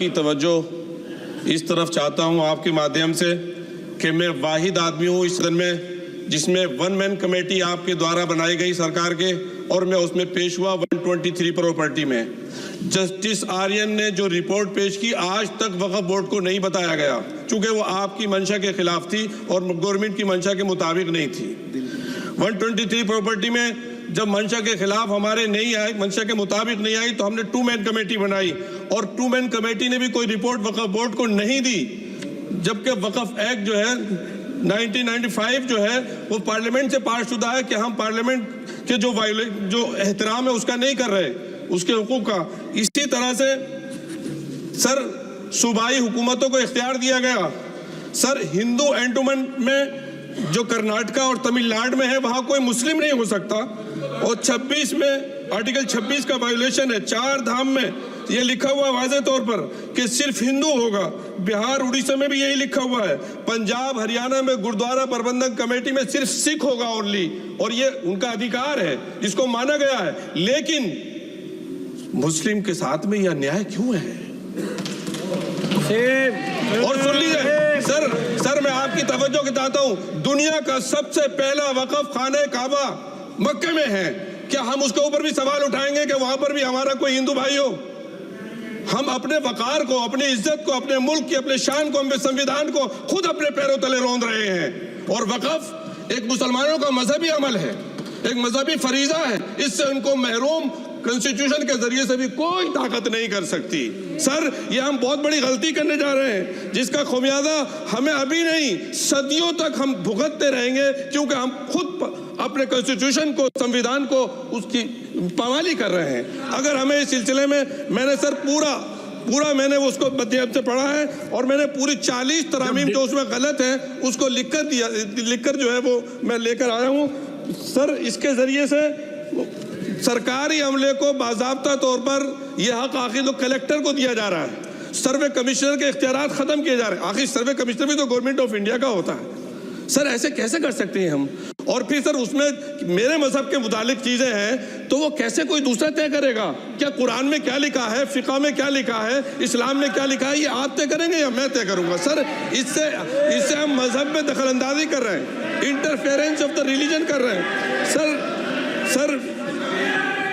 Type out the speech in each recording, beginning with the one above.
की तवज्जो इस तरफ चाहता हूं आपके माध्यम से कि मैं वाहिद आदमी हूं इस सदन में जिसमें वन मैन कमेटी आपके द्वारा बनाई गई सरकार के, और मैं उसमें पेश हुआ 123 प्रॉपर्टी में। जस्टिस आर्यन ने जो रिपोर्ट पेश की आज तक वक्फ बोर्ड को नहीं बताया गया, चूंकि वो आपकी मंशा के खिलाफ थी और गवर्नमेंट की मंशा के मुताबिक नहीं थी। 123 प्रॉपर्टी में जब मंशा के खिलाफ हमारे नहीं आई, मंशा के मुताबिक नहीं आई, तो हमने 2 मैन कमेटी बनाई और 2 मैन कमेटी ने भी कोई रिपोर्ट वक्फ बोर्ड को नहीं दी, जबकि वक्फ एक्ट जो है 1995 जो है वो पार्लियामेंट से पास शुदा है कि हम पार्लियामेंट के जो एहतराम है उसका नहीं कर रहे, उसके हुकूक का। इसी तरह से सर सूबाई हुकूमतों को इख्तियार दिया गया। सर हिंदू एंडोमेंट में जो कर्नाटका और तमिलनाडु में है वहां कोई मुस्लिम नहीं हो सकता, और 26 में आर्टिकल 26 का वायोलेशन है। 4 धाम में ये लिखा हुआ वाज़े तौर पर कि सिर्फ हिंदू होगा। बिहार उड़ीसा में भी यही लिखा हुआ है। पंजाब हरियाणा में गुरुद्वारा प्रबंधक कमेटी में सिर्फ सिख होगा ओनली, और ये उनका अधिकार है जिसको माना गया है। लेकिन मुस्लिम के साथ में यह अन्याय क्यों है? और सुन लीजिए सर मैं आपकी तवज्जो के चाहता हूं, दुनिया का सबसे पहला वक्फ खाने काबा मक्के में है। क्या हम उसके ऊपर भी सवाल उठाएंगे कि वहां पर भी हमारा कोई हिंदू भाई हो? हम अपने वकार को, अपनी इज्जत को, अपने मुल्क की, अपने शान को, अपने संविधान को खुद अपने पैरों तले रौंद रहे हैं। और वक्फ एक मुसलमानों का मजहबी अमल है, एक मजहबी फरीजा है। इससे उनको महरूम कॉन्स्टिट्यूशन के जरिए से भी कोई ताकत नहीं कर सकती। सर ये हम बहुत बड़ी गलती करने जा रहे हैं जिसका खुमियाजा हमें अभी नहीं सदियों तक हम भुगतते रहेंगे, क्योंकि हम खुद अपने कॉन्स्टिट्यूशन को, संविधान को, उसकी पामाली कर रहे हैं। अगर हमें इस सिलसिले में मैंने सर पूरा मैंने उसको मध्यम से पढ़ा है और मैंने पूरी 40 तरामीम जो उसमें गलत है उसको लिखकर जो है वो मैं लेकर आया हूँ। सर इसके जरिए से सरकारी अमले को बाज़ाब्ता तौर पर यह हक आखिर तो कलेक्टर को दिया जा रहा है, सर्वे कमिश्नर के इख्तियारात खत्म किए जा रहे हैं। आखिर सर्वे कमिश्नर भी तो गवर्नमेंट ऑफ इंडिया का होता है। सर ऐसे कैसे कर सकते हैं हम? और फिर सर उसमें मेरे मजहब के मुतालिक चीजें हैं तो वो कैसे कोई दूसरा तय करेगा? क्या कुरान में क्या लिखा है, फिक़ा में क्या लिखा है, इस्लाम में क्या लिखा है, ये आप तय करेंगे या मैं तय करूंगा? सर इससे हम मजहब में दखल अंदाजी कर रहे हैं, इंटरफेरेंस ऑफ द रिलीजन कर रहे हैं।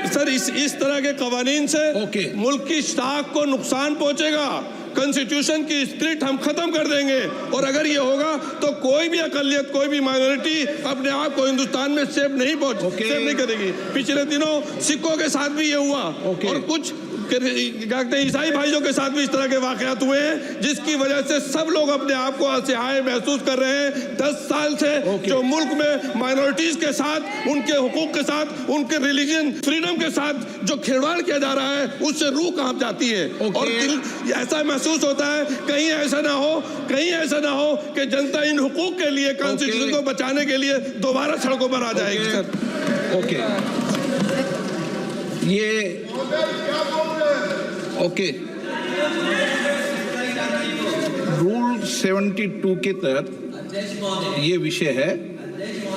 सर इस तरह के कवानीन से मुल्क की शाख को नुकसान पहुंचेगा। कॉन्स्टिट्यूशन की स्पिरिट हम खत्म कर देंगे, और अगर ये होगा तो कोई भी अकलियत, कोई भी माइनॉरिटी अपने आप को हिंदुस्तान में सेफ नहीं करेगी। पिछले दिनों सिखों के साथ भी ये हुआ, और कुछ ईसाई भाइयों के साथ भी इस तरह के वाकयात हुए हैं, जिसकी वजह से सब लोग अपने आप को असहाय महसूस कर रहे हैं। 10 साल से जो मुल्क में माइनॉरिटीज के साथ, उनके हुकूक के साथ, उनके रिलीजन फ्रीडम के साथ जो खिलवाड़ किया जा रहा है, उससे रूह कांप जाती है। और ऐसा महसूस होता है कहीं ऐसा ना हो कि जनता इन हुकूक के लिए, कॉन्स्टिट्यूशन को बचाने के लिए दोबारा सड़कों पर आ जाएगी। सर ये रूल 72 के तहत ये विषय है,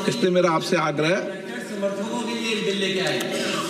इसलिए मेरा आपसे आग्रह समर्थकों के लिए बिल लेके आए।